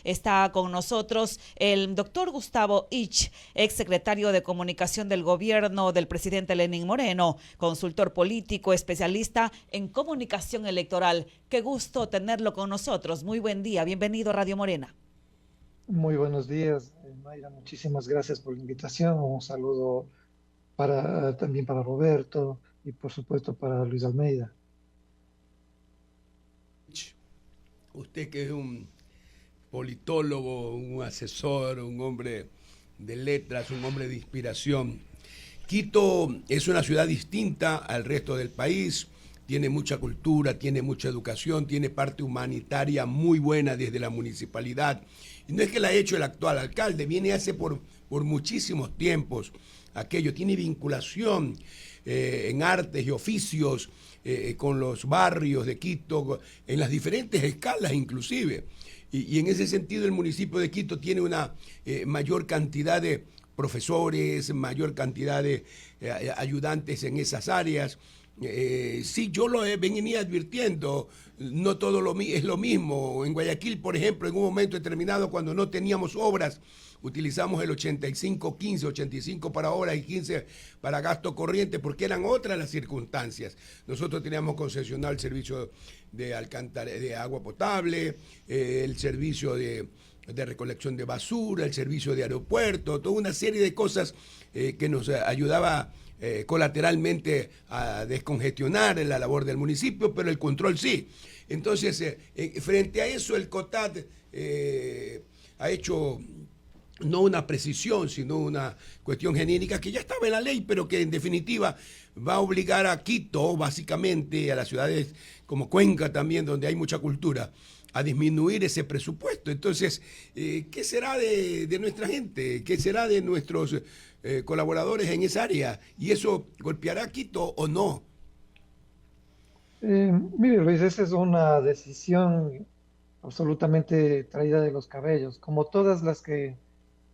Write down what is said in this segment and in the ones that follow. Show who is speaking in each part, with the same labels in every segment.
Speaker 1: Está con nosotros el doctor Gustavo Ich, ex secretario de Comunicación del Gobierno del presidente Lenín Moreno, consultor político, especialista en comunicación electoral. Qué gusto tenerlo con nosotros. Muy buen día. Bienvenido a Radio Morena.
Speaker 2: Muy buenos días, Mayra. Muchísimas gracias por la invitación. Un saludo también para Roberto y por supuesto para Luis Almeida.
Speaker 3: Usted que es un politólogo, un asesor, un hombre de letras, un hombre de inspiración. Quito es una ciudad distinta al resto del país, tiene mucha cultura, tiene mucha educación, tiene parte humanitaria muy buena desde la municipalidad. Y no es que la ha hecho el actual alcalde, viene hace por muchísimos tiempos aquello, tiene vinculación en artes y oficios con los barrios de Quito, en las diferentes escalas inclusive. Y en ese sentido el municipio de Quito tiene una mayor cantidad de profesores, mayor cantidad de ayudantes en esas áreas. Sí, yo venía advirtiendo, no todo es lo mismo. En Guayaquil, por ejemplo, en un momento determinado, cuando no teníamos obras, utilizamos el 85-15, 85 para obras y 15 para gasto corriente, porque eran otras las circunstancias. Nosotros teníamos concesionado el servicio de agua potable, el servicio de recolección de basura, el servicio de aeropuerto, toda una serie de cosas que nos ayudaba colateralmente a descongestionar la labor del municipio, pero el control sí. Entonces, frente a eso, el COTAD ha hecho no una precisión, sino una cuestión genérica que ya estaba en la ley, pero que en definitiva va a obligar a Quito, básicamente, a las ciudades como Cuenca también, donde hay mucha cultura, a disminuir ese presupuesto. Entonces, ¿qué será de nuestra gente? ¿Qué será de nuestros colaboradores en esa área? ¿Y eso golpeará a Quito o no?
Speaker 2: Mire, Luis, esa es una decisión absolutamente traída de los cabellos, como todas las que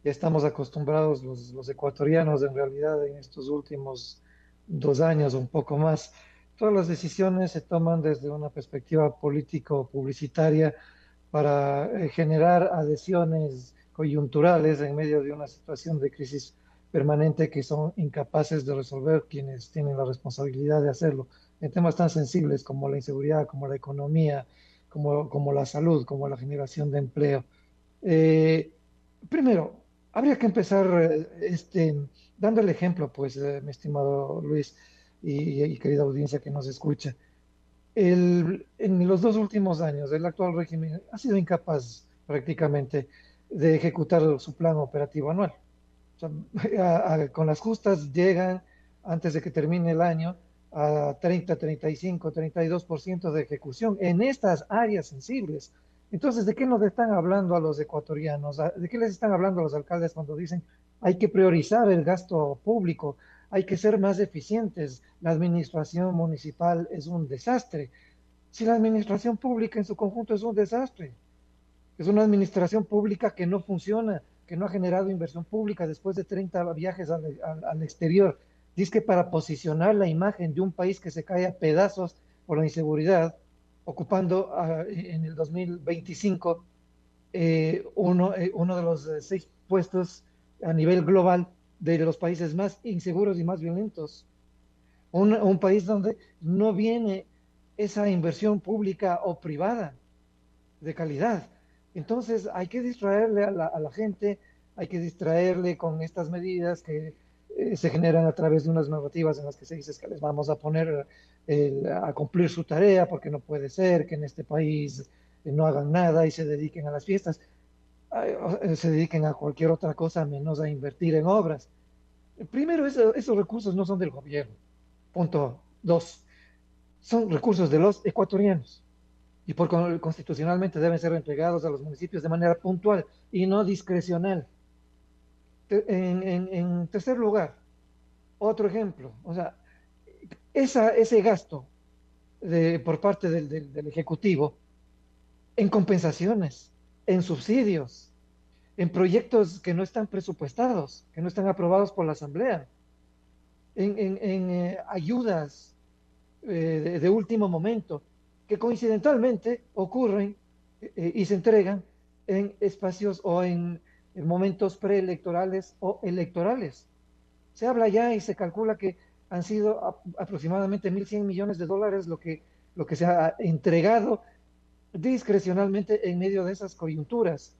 Speaker 2: ya estamos acostumbrados los ecuatorianos en realidad en estos últimos 2 años o un poco más. Todas las decisiones se toman desde una perspectiva político-publicitaria para generar adhesiones coyunturales en medio de una situación de crisis permanente que son incapaces de resolver quienes tienen la responsabilidad de hacerlo en temas tan sensibles como la inseguridad, como la economía, como la salud, como la generación de empleo. Eh, Primero, habría que empezar dando el ejemplo, pues, mi estimado Luis y querida audiencia que nos escucha. En los 2 últimos años, el actual régimen ha sido incapaz prácticamente de ejecutar su plan operativo anual. O sea, con las justas llegan antes de que termine el año a 30, 35, 32% de ejecución en estas áreas sensibles. Entonces, ¿de qué nos están hablando a los ecuatorianos? ¿De qué les están hablando a los alcaldes cuando dicen hay que priorizar el gasto público, hay que ser más eficientes, la administración municipal es un desastre? Si la administración pública en su conjunto es un desastre, es una administración pública que no funciona, que no ha generado inversión pública después de 30 viajes al exterior. Dice que para posicionar la imagen de un país que se cae a pedazos por la inseguridad, ocupando en el 2025 uno de los 6 puestos a nivel global de los países más inseguros y más violentos. Un país donde no viene esa inversión pública o privada de calidad. Entonces hay que distraerle a la gente, hay que distraerle con estas medidas que se generan a través de unas normativas en las que se dice que les vamos a poner a cumplir su tarea porque no puede ser que en este país no hagan nada y se dediquen a las fiestas, se dediquen a cualquier otra cosa menos a invertir en obras. Primero, esos recursos no son del gobierno. Punto dos, son recursos de los ecuatorianos y constitucionalmente deben ser entregados a los municipios de manera puntual y no discrecional. En tercer lugar, otro ejemplo, o sea, ese gasto por parte del Ejecutivo en compensaciones, en subsidios, en proyectos que no están presupuestados, que no están aprobados por la Asamblea, en ayudas de último momento, que coincidentalmente ocurren y se entregan en espacios o en momentos preelectorales o electorales. Se habla ya y se calcula que han sido aproximadamente 1.100 millones de dólares lo que se ha entregado discrecionalmente en medio de esas coyunturas.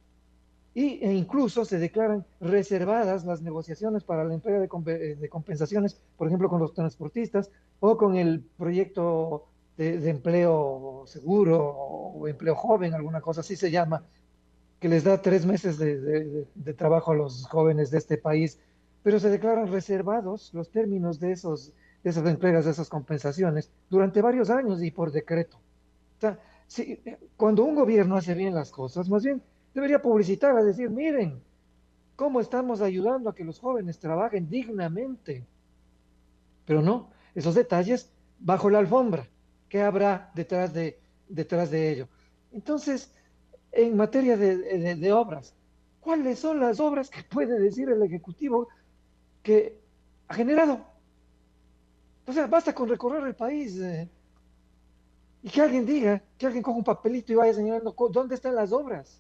Speaker 2: E incluso se declaran reservadas las negociaciones para la entrega de compensaciones, por ejemplo, con los transportistas o con el proyecto de empleo seguro o empleo joven, alguna cosa así se llama, que les da 3 meses de trabajo a los jóvenes de este país, pero se declaran reservados los términos de esas entregas, de esas compensaciones, durante varios años y por decreto. O sea, si, cuando un gobierno hace bien las cosas, más bien debería publicitar, a decir, miren, cómo estamos ayudando a que los jóvenes trabajen dignamente. Pero no, esos detalles bajo la alfombra. ¿Qué habrá detrás de ello? Entonces, en materia de obras, ¿cuáles son las obras que puede decir el Ejecutivo que ha generado? O sea, basta con recorrer el país y que alguien diga, que alguien coja un papelito y vaya señalando dónde están las obras.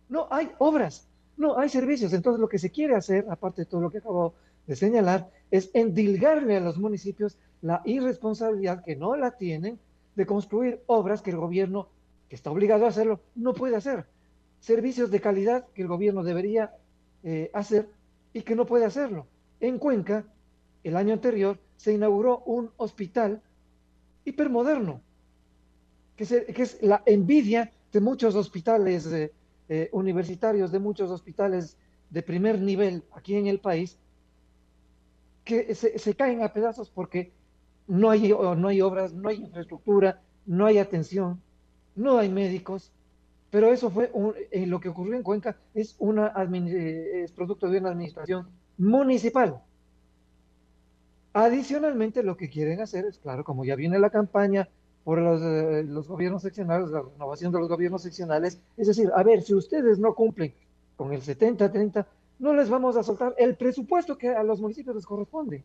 Speaker 2: No hay obras, no hay servicios. Entonces lo que se quiere hacer, aparte de todo lo que acabo de señalar, es endilgarle a los municipios la irresponsabilidad que no la tienen de construir obras que el gobierno, que está obligado a hacerlo, no puede hacer. Servicios de calidad que el gobierno debería hacer y que no puede hacerlo. En Cuenca, el año anterior, se inauguró un hospital hipermoderno, que es la envidia de muchos hospitales universitarios, de muchos hospitales de primer nivel aquí en el país, que se caen a pedazos porque no hay obras, no hay infraestructura, no hay atención, no hay médicos, pero eso fue lo que ocurrió en Cuenca, es producto de una administración municipal. Adicionalmente, lo que quieren hacer es, claro, como ya viene la campaña por los gobiernos seccionales, la renovación de los gobiernos seccionales, es decir, a ver, si ustedes no cumplen con el 70-30, no les vamos a soltar el presupuesto que a los municipios les corresponde.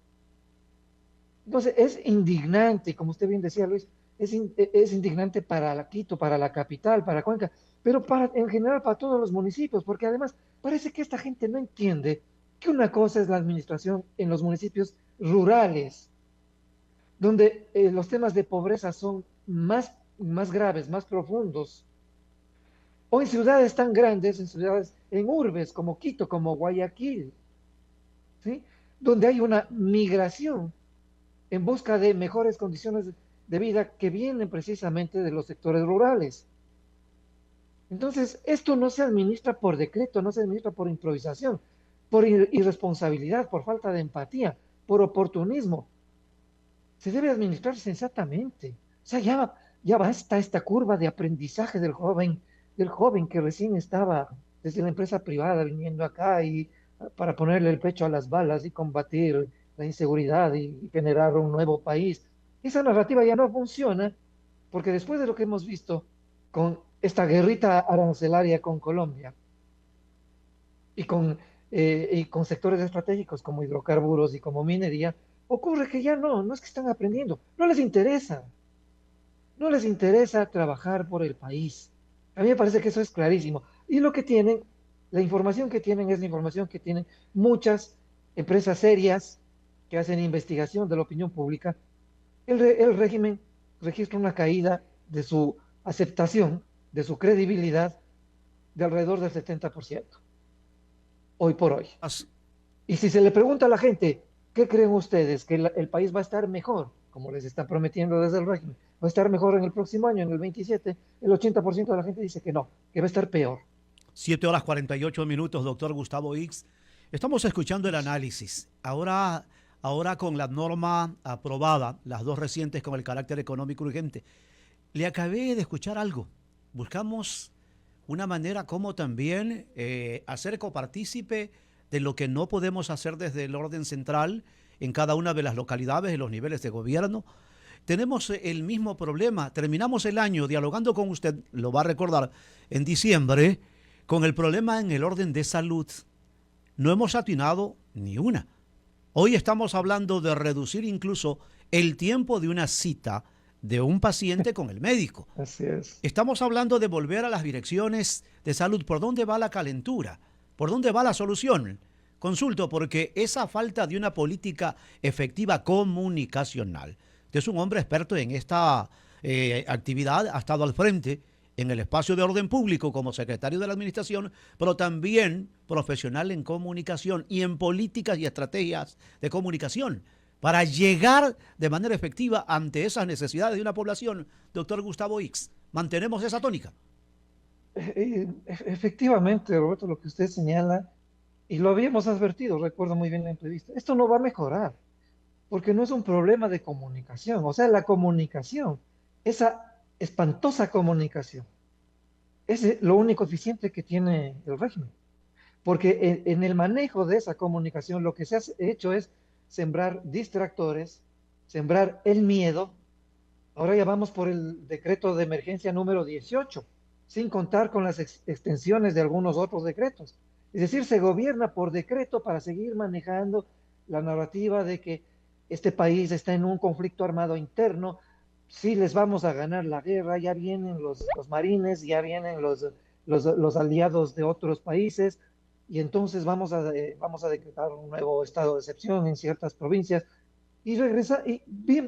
Speaker 2: Entonces, es indignante, como usted bien decía, Luis, es indignante para la Quito, para la capital, para Cuenca, pero en general para todos los municipios, porque además parece que esta gente no entiende que una cosa es la administración en los municipios rurales, donde los temas de pobreza son más graves, más profundos, o en ciudades tan grandes, en urbes como Quito, como Guayaquil, ¿sí? Donde hay una migración en busca de mejores condiciones de vida que vienen precisamente de los sectores rurales. Entonces, esto no se administra por decreto, no se administra por improvisación, por irresponsabilidad, por falta de empatía, por oportunismo. Se debe administrar sensatamente. O sea, ya basta esta curva de aprendizaje del joven que recién estaba desde la empresa privada viniendo acá y para ponerle el pecho a las balas y combatir la inseguridad y generar un nuevo país. Esa narrativa ya no funciona porque después de lo que hemos visto con esta guerrita arancelaria con Colombia y con sectores estratégicos como hidrocarburos y como minería, ocurre que ya no es que están aprendiendo, no les interesa trabajar por el país. A mí me parece que eso es clarísimo. Y la información que tienen es la información que tienen muchas empresas serias que hacen investigación de la opinión pública. El régimen registra una caída de su aceptación, de su credibilidad, de alrededor del 70%, hoy por hoy. Y si se le pregunta a la gente, ¿qué creen ustedes? ¿Que el país va a estar mejor, como les están prometiendo desde el régimen? ¿Va a estar mejor en el próximo año, en el 27? El 80% de la gente dice que no, que va a estar peor.
Speaker 4: 7:48, doctor Gustavo X. Estamos escuchando el análisis. Ahora con la norma aprobada, las dos recientes con el carácter económico urgente, le acabé de escuchar algo. Buscamos una manera como también hacer copartícipe de lo que no podemos hacer desde el orden central en cada una de las localidades, en los niveles de gobierno. Tenemos el mismo problema. Terminamos el año dialogando con usted, lo va a recordar, en diciembre, con el problema en el orden de salud. No hemos atinado ni una. Hoy estamos hablando de reducir incluso el tiempo de una cita de un paciente con el médico.
Speaker 2: Así es.
Speaker 4: Estamos hablando de volver a las direcciones de salud. ¿Por dónde va la calentura? ¿Por dónde va la solución? Consulto porque esa falta de una política efectiva comunicacional. Usted es un hombre experto en esta actividad, ha estado al frente en el espacio de orden público como secretario de la administración, pero también profesional en comunicación y en políticas y estrategias de comunicación para llegar de manera efectiva ante esas necesidades de una población. Doctor Gustavo Ix, ¿mantenemos esa tónica?
Speaker 2: Efectivamente, Roberto, lo que usted señala, y lo habíamos advertido, recuerdo muy bien la entrevista, esto no va a mejorar, porque no es un problema de comunicación, o sea, la comunicación, esa espantosa comunicación, es lo único eficiente que tiene el régimen, porque en el manejo de esa comunicación lo que se ha hecho es sembrar distractores, sembrar el miedo. Ahora ya vamos por el decreto de emergencia número 18, sin contar con las extensiones de algunos otros decretos. Es decir, se gobierna por decreto para seguir manejando la narrativa de que este país está en un conflicto armado interno. Si les vamos a ganar la guerra, ya vienen los marines, ya vienen los aliados de otros países, y entonces vamos a decretar un nuevo estado de excepción en ciertas provincias. Y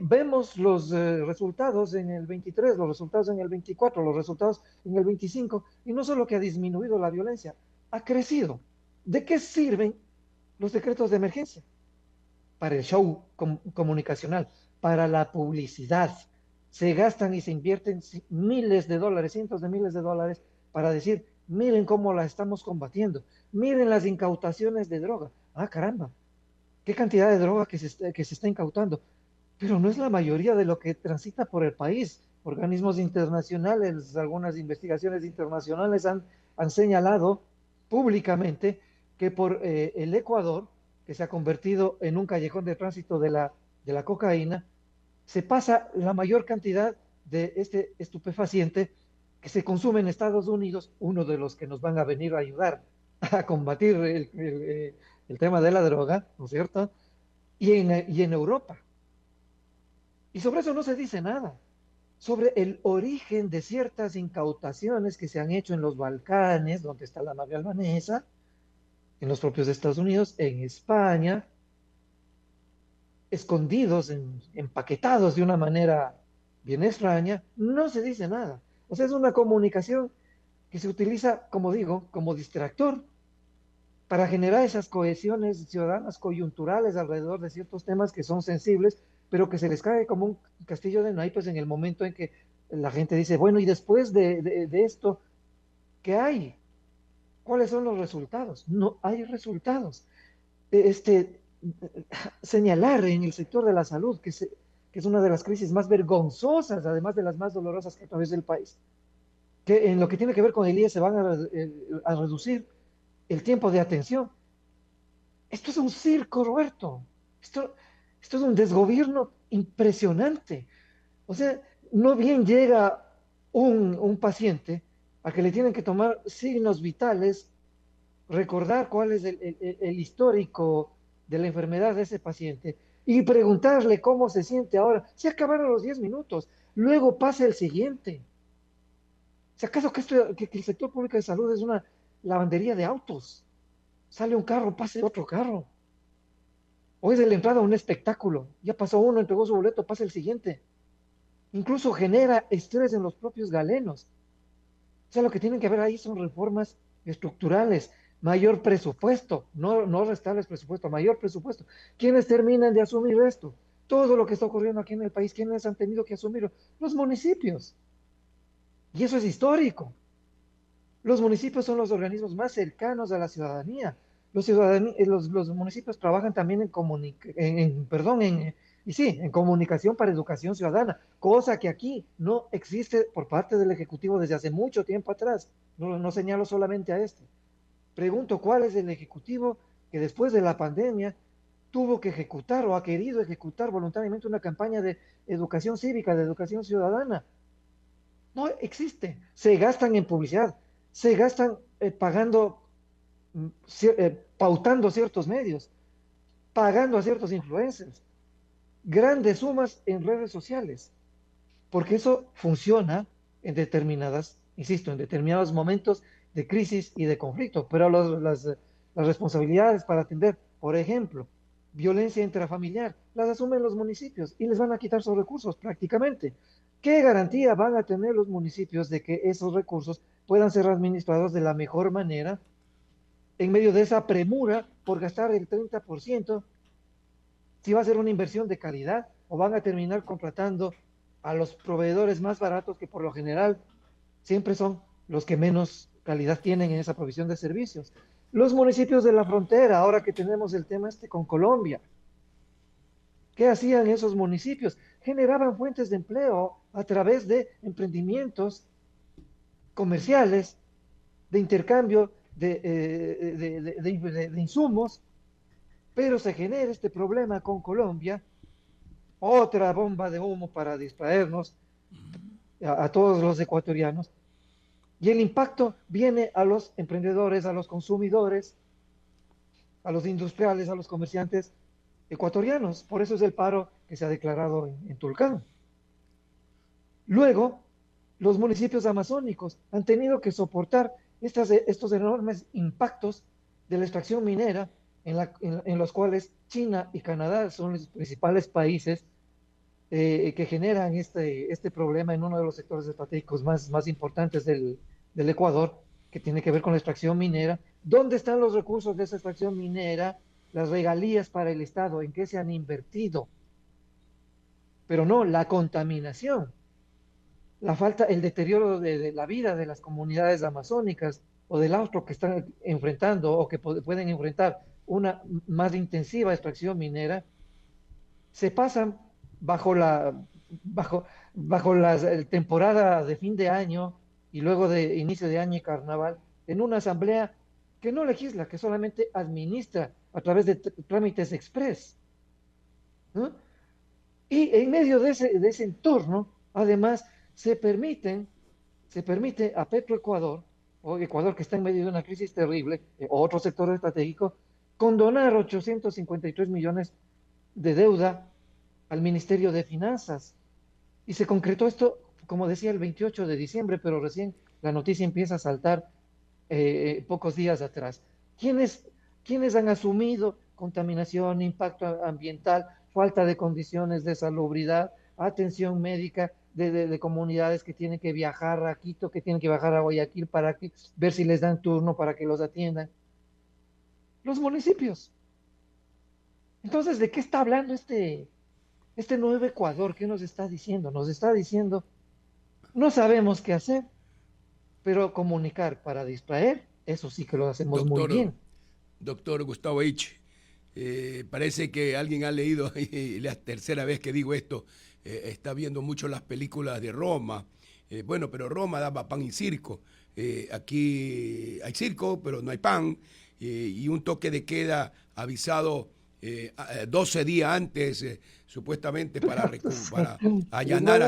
Speaker 2: vemos los resultados en el 23, los resultados en el 24, los resultados en el 25, y no solo que ha disminuido la violencia, ha crecido. ¿De qué sirven los decretos de emergencia? Para el show comunicacional, para la publicidad. Se gastan y se invierten miles de dólares, cientos de miles de dólares para decir, miren cómo la estamos combatiendo, miren las incautaciones de droga. Ah, caramba, qué cantidad de droga que se está incautando, pero no es la mayoría de lo que transita por el país. Organismos internacionales, algunas investigaciones internacionales han señalado públicamente que por el Ecuador, que se ha convertido en un callejón de tránsito de la cocaína, se pasa la mayor cantidad de este estupefaciente que se consume en Estados Unidos, uno de los que nos van a venir a ayudar a combatir el tema de la droga, ¿no es cierto? Y en Europa. Y sobre eso no se dice nada, sobre el origen de ciertas incautaciones que se han hecho en los Balcanes, donde está la mafia albanesa, en los propios Estados Unidos, en España, escondidos, empaquetados de una manera bien extraña, no se dice nada. O sea, es una comunicación que se utiliza, como digo, como distractor para generar esas cohesiones ciudadanas coyunturales alrededor de ciertos temas que son sensibles, pero que se les cae como un castillo de naipes en el momento en que la gente dice, bueno, y después de esto, ¿qué hay? ¿Cuáles son los resultados? No hay resultados. Señalar en el sector de la salud, que es una de las crisis más vergonzosas, además de las más dolorosas que atraviesa el país, que en lo que tiene que ver con el IE se van a reducir el tiempo de atención. Esto es un circo, Roberto. Esto es un desgobierno impresionante. O sea, no bien llega un paciente a que le tienen que tomar signos vitales, recordar cuál es el histórico de la enfermedad de ese paciente y preguntarle cómo se siente ahora. Se acabaron los 10 minutos. Luego pasa el siguiente. ¿Si acaso que el sector público de salud es una lavandería de autos? Sale un carro, pase otro carro. O es de la entrada a un espectáculo. Ya pasó uno, entregó su boleto, pasa el siguiente. Incluso genera estrés en los propios galenos. O sea, lo que tienen que haber ahí son reformas estructurales, mayor presupuesto, no restarles presupuesto, mayor presupuesto. ¿Quiénes terminan de asumir esto? Todo lo que está ocurriendo aquí en el país, ¿quiénes han tenido que asumirlo? Los municipios. Y eso es histórico. Los municipios son los organismos más cercanos a la ciudadanía. Los municipios trabajan también en comunicación para educación ciudadana, cosa que aquí no existe por parte del Ejecutivo desde hace mucho tiempo atrás. No señalo solamente a este. Pregunto, ¿cuál es el Ejecutivo que después de la pandemia tuvo que ejecutar o ha querido ejecutar voluntariamente una campaña de educación cívica, de educación ciudadana? No existe. Se gastan en publicidad, se gastan pautando ciertos medios, pagando a ciertos influencers, grandes sumas en redes sociales. porque eso funciona en determinadas, insisto, en determinados momentos de crisis y de conflicto, pero las responsabilidades para atender, por ejemplo, violencia intrafamiliar, las asumen los municipios y les van a quitar sus recursos prácticamente. ¿Qué garantía van a tener los municipios de que esos recursos puedan ser administrados de la mejor manera en medio de esa premura por gastar el 30%, si va a ser una inversión de calidad o van a terminar contratando a los proveedores más baratos que por lo general siempre son los que menos calidad tienen en esa provisión de servicios? Los municipios de la frontera, ahora que tenemos el tema este con Colombia, ¿qué hacían esos municipios? Generaban fuentes de empleo a través de emprendimientos comerciales, de intercambio de insumos, pero se genera este problema con Colombia, otra bomba de humo para distraernos a todos los ecuatorianos, y el impacto viene a los emprendedores, a los consumidores, a los industriales, a los comerciantes ecuatorianos. Por eso es el paro que se ha declarado en Tulcán. Luego, los municipios amazónicos han tenido que soportar estos enormes impactos de la extracción minera en los cuales China y Canadá son los principales países que generan este problema en uno de los sectores estratégicos más importantes del Ecuador, que tiene que ver con la extracción minera. ¿Dónde están los recursos de esa extracción minera? Las regalías para el Estado, ¿en qué se han invertido? Pero no, la contaminación, la falta, el deterioro de la vida de las comunidades amazónicas o del austro que están enfrentando o que pueden enfrentar una más intensiva extracción minera, se pasan bajo la temporada de fin de año y luego de inicio de año y carnaval en una asamblea que no legisla, que solamente administra a través de trámites express, ¿no? Y en medio de ese entorno, además, se permite a Petroecuador, o Ecuador que está en medio de una crisis terrible, o otro sector estratégico, condonar 853 millones de deuda al Ministerio de Finanzas. Y se concretó esto, como decía, el 28 de diciembre, pero recién la noticia empieza a saltar pocos días atrás. ¿Quiénes han asumido contaminación, impacto ambiental, falta de condiciones de salubridad, atención médica de comunidades que tienen que viajar a Quito, que tienen que viajar a Guayaquil para ver si les dan turno para que los atiendan? Los municipios. Entonces, ¿de qué está hablando este nuevo Ecuador? ¿Qué nos está diciendo? Nos está diciendo, no sabemos qué hacer, pero comunicar para distraer, eso sí que lo hacemos muy bien.
Speaker 3: Doctor Gustavo Ich, parece que alguien ha leído, y la tercera vez que digo esto, está viendo mucho las películas de Roma. Bueno, pero Roma daba pan y circo. Aquí hay circo, pero no hay pan. Y un toque de queda avisado 12 días antes, supuestamente para allanar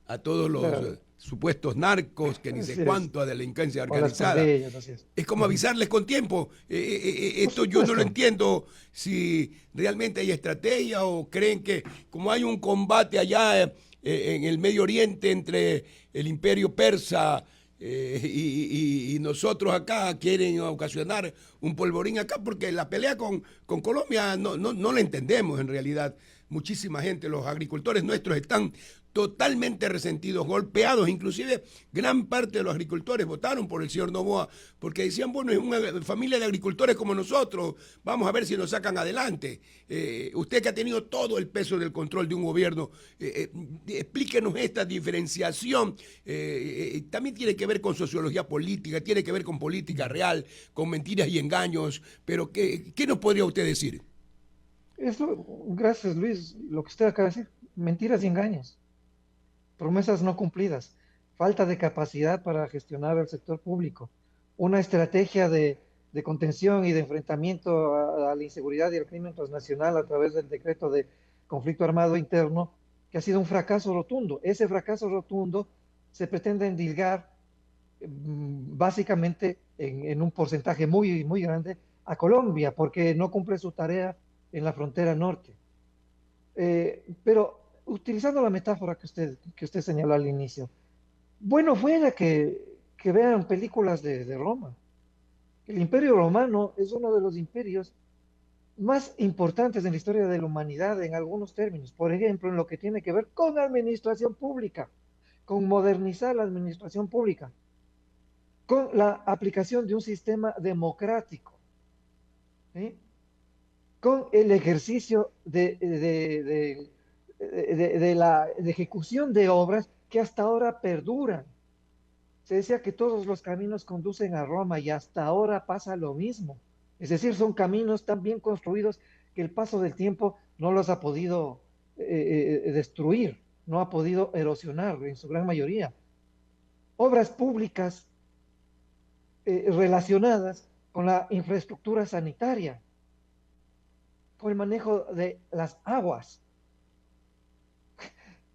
Speaker 3: a todos los
Speaker 2: claro,
Speaker 3: supuestos narcos, que ni sé cuánto, a la delincuencia
Speaker 2: o las
Speaker 3: organizada.
Speaker 2: pandillas, así es.
Speaker 3: Es como avisarles con tiempo. Esto yo no lo entiendo, si realmente hay estrategia o creen que como hay un combate allá en el Medio Oriente entre el imperio persa y nosotros acá, quieren ocasionar un polvorín acá, porque la pelea con Colombia no la entendemos en realidad. Muchísima gente, los agricultores nuestros están totalmente resentidos, golpeados. Inclusive gran parte de los agricultores votaron por el señor Noboa porque decían, bueno, es una familia de agricultores como nosotros, vamos a ver si nos sacan adelante. Usted que ha tenido todo el peso del control de un gobierno, explíquenos esta diferenciación. También tiene que ver con sociología política, tiene que ver con política real, con mentiras y engaños, pero ¿qué nos podría usted decir?
Speaker 2: Eso, gracias Luis, lo que usted acaba de decir, mentiras y engaños, promesas no cumplidas, falta de capacidad para gestionar el sector público, una estrategia de contención y de enfrentamiento a la inseguridad y al crimen transnacional a través del decreto de conflicto armado interno, que ha sido un fracaso rotundo. Ese fracaso rotundo se pretende endilgar básicamente en un porcentaje muy, muy grande a Colombia, porque no cumple su tarea en la frontera norte. Pero utilizando la metáfora que usted señaló al inicio, bueno fuera que vean películas de Roma. El Imperio Romano es uno de los imperios más importantes en la historia de la humanidad en algunos términos. Por ejemplo, en lo que tiene que ver con administración pública, con modernizar la administración pública, con la aplicación de un sistema democrático, ¿sí? Con el ejercicio de ejecución de obras que hasta ahora perduran. Se decía que todos los caminos conducen a Roma y hasta ahora pasa lo mismo. Es decir, son caminos tan bien construidos que el paso del tiempo no los ha podido destruir, no ha podido erosionar en su gran mayoría. Obras públicas relacionadas con la infraestructura sanitaria, con el manejo de las aguas.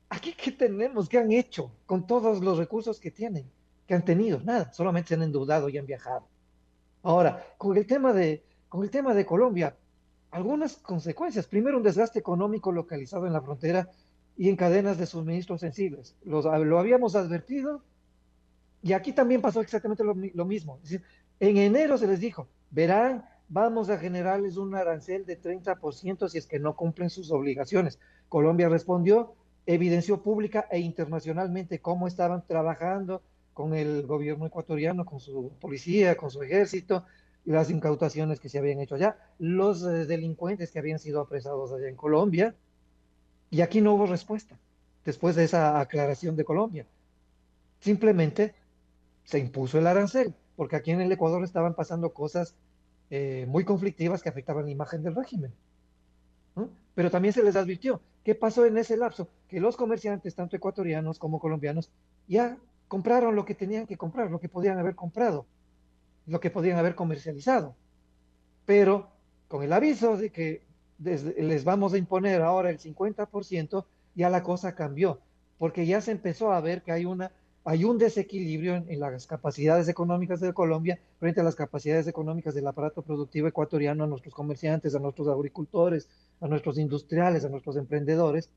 Speaker 2: Aquí, ¿qué tenemos? ¿Qué han hecho con todos los recursos que tienen? ¿Que han tenido? Nada, solamente se han endeudado y han viajado. Ahora, con el tema de Colombia, algunas consecuencias. Primero, un desgaste económico localizado en la frontera y en cadenas de suministros sensibles. Lo habíamos advertido y aquí también pasó exactamente lo mismo. Es decir, en enero se les dijo, verán, vamos a generarles un arancel de 30% si es que no cumplen sus obligaciones. Colombia respondió, evidenció pública e internacionalmente cómo estaban trabajando con el gobierno ecuatoriano, con su policía, con su ejército, y las incautaciones que se habían hecho allá, los delincuentes que habían sido apresados allá en Colombia, y aquí no hubo respuesta después de esa aclaración de Colombia. Simplemente se impuso el arancel, porque aquí en el Ecuador estaban pasando cosas muy conflictivas que afectaban la imagen del régimen, ¿no? Pero también se les advirtió. ¿Qué pasó en ese lapso? Que los comerciantes, tanto ecuatorianos como colombianos, ya compraron lo que tenían que comprar, lo que podían haber comprado, lo que podían haber comercializado. Pero con el aviso de que les vamos a imponer ahora el 50%, ya la cosa cambió, porque ya se empezó a ver que hay un desequilibrio en las capacidades económicas de Colombia frente a las capacidades económicas del aparato productivo ecuatoriano, a nuestros comerciantes, a nuestros agricultores, a nuestros industriales, a nuestros emprendedores.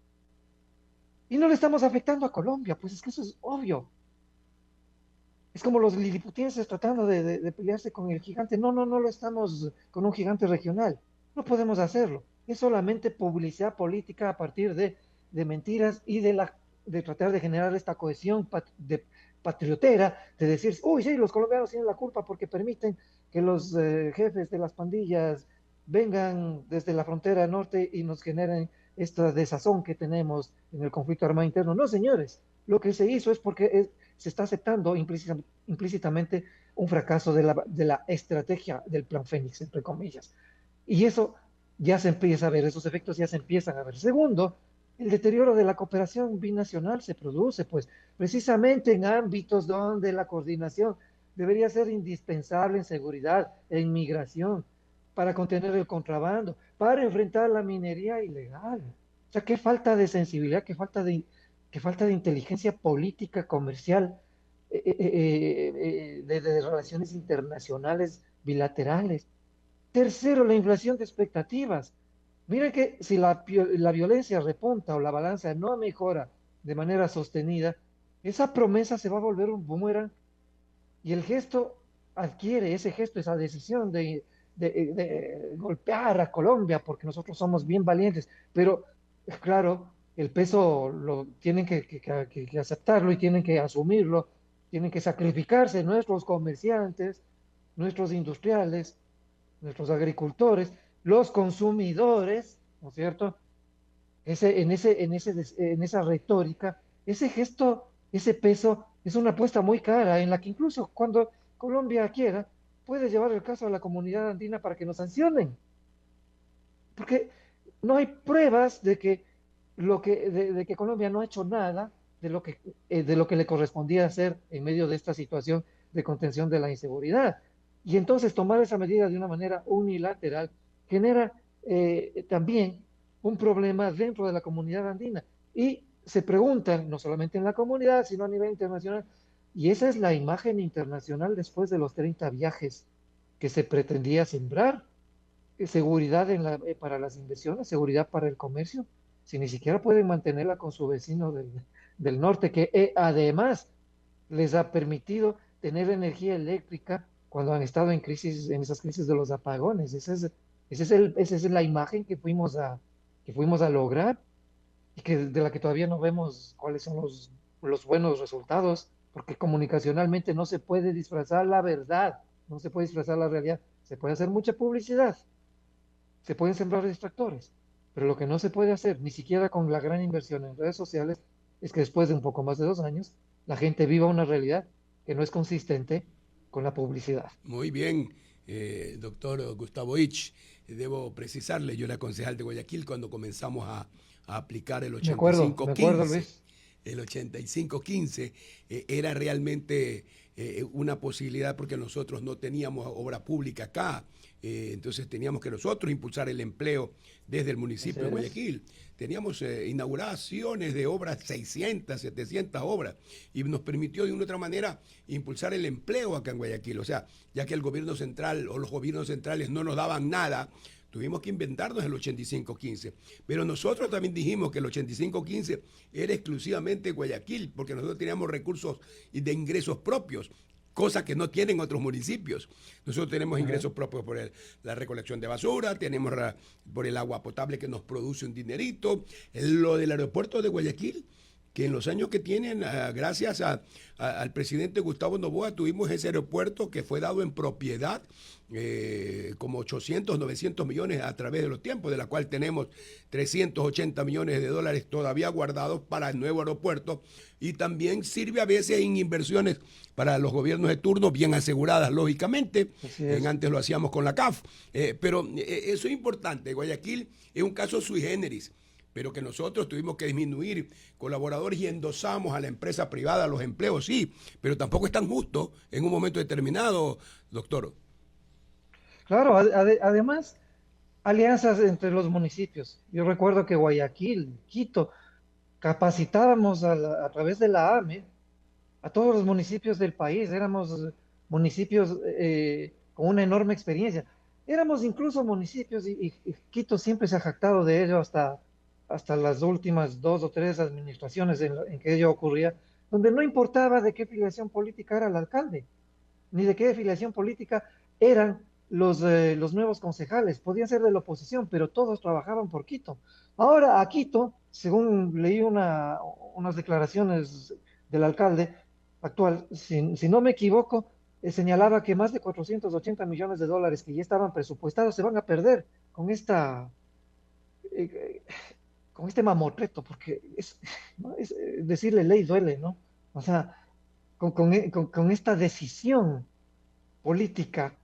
Speaker 2: Y no le estamos afectando a Colombia, pues es que eso es obvio. Es como los liliputienses tratando de pelearse con el gigante. No, no, no lo estamos con un gigante regional. No podemos hacerlo. Es solamente publicidad política a partir de mentiras y de tratar de generar esta cohesión patriotera, de decir, uy, sí, los colombianos tienen la culpa porque permiten que los jefes de las pandillas vengan desde la frontera norte y nos generen esta desazón que tenemos en el conflicto armado interno. No, señores, lo que se hizo es porque se está aceptando implícitamente un fracaso de la estrategia del plan Fénix, entre comillas. Y eso ya se empieza a ver, esos efectos ya se empiezan a ver. Segundo, el deterioro de la cooperación binacional se produce, pues, precisamente en ámbitos donde la coordinación debería ser indispensable en seguridad, en migración, para contener el contrabando, para enfrentar la minería ilegal. O sea, qué falta de sensibilidad, qué falta de inteligencia política, comercial, de relaciones internacionales bilaterales. Tercero, la inflación de expectativas. Miren que si la violencia repunta o la balanza no mejora de manera sostenida, esa promesa se va a volver un boomerang y el gesto adquiere, ese gesto, esa decisión de golpear a Colombia porque nosotros somos bien valientes, pero claro, el peso lo tienen que aceptarlo y tienen que asumirlo, tienen que sacrificarse nuestros comerciantes, nuestros industriales, nuestros agricultores, los consumidores, ¿no es cierto? En esa retórica, ese gesto, ese peso, es una apuesta muy cara en la que incluso cuando Colombia quiera, puede llevar el caso a la comunidad andina para que nos sancionen. Porque no hay pruebas de que Colombia no ha hecho nada de lo que le correspondía hacer en medio de esta situación de contención de la inseguridad. Y entonces tomar esa medida de una manera unilateral genera también un problema dentro de la comunidad andina. Y se preguntan, no solamente en la comunidad, sino a nivel internacional, y esa es la imagen internacional después de los 30 viajes que se pretendía sembrar, seguridad para las inversiones, seguridad para el comercio. si ni siquiera pueden mantenerla con su vecino del norte, que además les ha permitido tener energía eléctrica cuando han estado en crisis, en esas crisis de los apagones? Esa es la imagen que fuimos a lograr y de la que todavía no vemos cuáles son los buenos resultados, porque comunicacionalmente no se puede disfrazar la verdad, no se puede disfrazar la realidad. Se puede hacer mucha publicidad, se pueden sembrar distractores, pero lo que no se puede hacer, ni siquiera con la gran inversión en redes sociales, es que después de un poco más de 2 años, la gente viva una realidad que no es consistente con la publicidad.
Speaker 3: Muy bien, doctor Gustavo Ich. Debo precisarle, yo era concejal de Guayaquil cuando comenzamos a aplicar el
Speaker 2: Me acuerdo,
Speaker 3: 85-15.
Speaker 2: Luis.
Speaker 3: El 85-15 era realmente una posibilidad porque nosotros no teníamos obra pública acá. Entonces teníamos que nosotros impulsar el empleo desde el municipio de Guayaquil. Teníamos inauguraciones de obras, 600, 700 obras, y nos permitió de una u otra manera impulsar el empleo acá en Guayaquil. O sea, ya que el gobierno central o los gobiernos centrales no nos daban nada, tuvimos que inventarnos el 85-15. Pero nosotros también dijimos que el 85-15 era exclusivamente Guayaquil, porque nosotros teníamos recursos de ingresos propios, cosa que no tienen otros municipios. Nosotros tenemos ingresos propios por la recolección de basura, tenemos por el agua potable que nos produce un dinerito. Lo del aeropuerto de Guayaquil, que en los años que tienen, gracias al presidente Gustavo Noboa, tuvimos ese aeropuerto que fue dado en propiedad, como 800, 900 millones a través de los tiempos, de la cual tenemos 380 millones de dólares todavía guardados para el nuevo aeropuerto, y también sirve a veces en inversiones para los gobiernos de turno, bien aseguradas, lógicamente. Antes lo hacíamos con la CAF, pero eso es importante. Guayaquil es un caso sui generis, pero que nosotros tuvimos que disminuir colaboradores y endosamos a la empresa privada los empleos, sí, pero tampoco es tan justo en un momento determinado, doctor.
Speaker 2: Claro, además, alianzas entre los municipios. Yo recuerdo que Guayaquil, Quito, capacitábamos a través de la AME a todos los municipios del país. Éramos municipios con una enorme experiencia. Éramos incluso municipios, y Quito siempre se ha jactado de ello hasta las últimas 2 o 3 administraciones en que ello ocurría, donde no importaba de qué filiación política era el alcalde, ni de qué filiación política eran los nuevos concejales. Podían ser de la oposición, pero todos trabajaban por Quito. Ahora a Quito, según leí unas declaraciones del alcalde actual, si no me equivoco, señalaba que más de 480 millones de dólares que ya estaban presupuestados se van a perder con este mamotreto, porque decirle ley duele, ¿no? O sea, con esta decisión política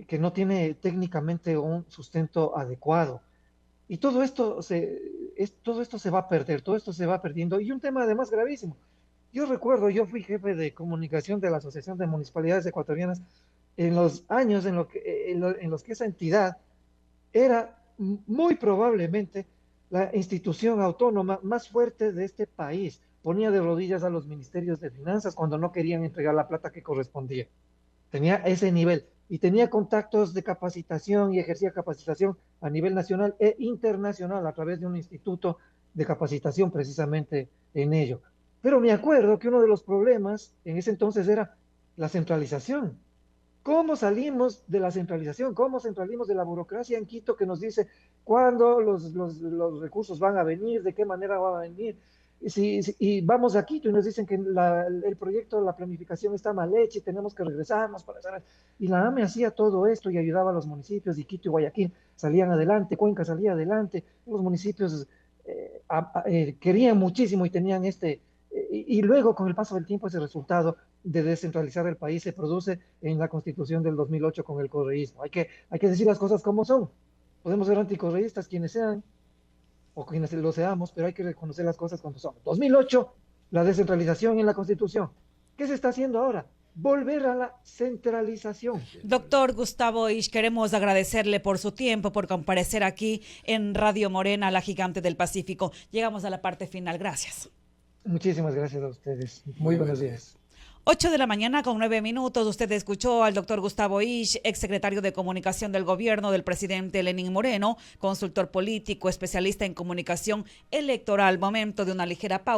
Speaker 2: que no tiene técnicamente un sustento adecuado. Y todo esto se va a perder, todo esto se va perdiendo. Y un tema además gravísimo. Yo recuerdo, yo fui jefe de comunicación de la Asociación de Municipalidades Ecuatorianas en los años en los que esa entidad era muy probablemente la institución autónoma más fuerte de este país. Ponía de rodillas a los ministerios de finanzas cuando no querían entregar la plata que correspondía. Tenía ese nivel y tenía contactos de capacitación y ejercía capacitación a nivel nacional e internacional a través de un instituto de capacitación precisamente en ello. Pero me acuerdo que uno de los problemas en ese entonces era la centralización. ¿Cómo salimos de la centralización? ¿Cómo salimos de la burocracia en Quito que nos dice cuándo los recursos van a venir, de qué manera van a venir? Y vamos a Quito y nos dicen que el proyecto, la planificación está mal hecha y tenemos que regresarnos para saber. Y la AME hacía todo esto y ayudaba a los municipios, y Quito y Guayaquil salían adelante, Cuenca salía adelante, los municipios querían muchísimo y tenían y luego con el paso del tiempo ese resultado de descentralizar el país se produce en la Constitución del 2008 con el correísmo. Hay que decir las cosas como son. Podemos ser anticorreístas quienes sean, o quienes lo seamos, pero hay que reconocer las cosas como son. 2008, la descentralización en la Constitución. ¿Qué se está haciendo ahora? Volver a la centralización.
Speaker 1: Doctor Gustavo Ich, queremos agradecerle por su tiempo, por comparecer aquí en Radio Morena, la gigante del Pacífico. Llegamos a la parte final. Gracias.
Speaker 2: Muchísimas gracias a ustedes. Muy buenos días.
Speaker 1: 8 de la mañana con 9 minutos. Usted escuchó al doctor Gustavo Isch, exsecretario de Comunicación del Gobierno del presidente Lenín Moreno, consultor político, especialista en comunicación electoral. Momento de una ligera pausa.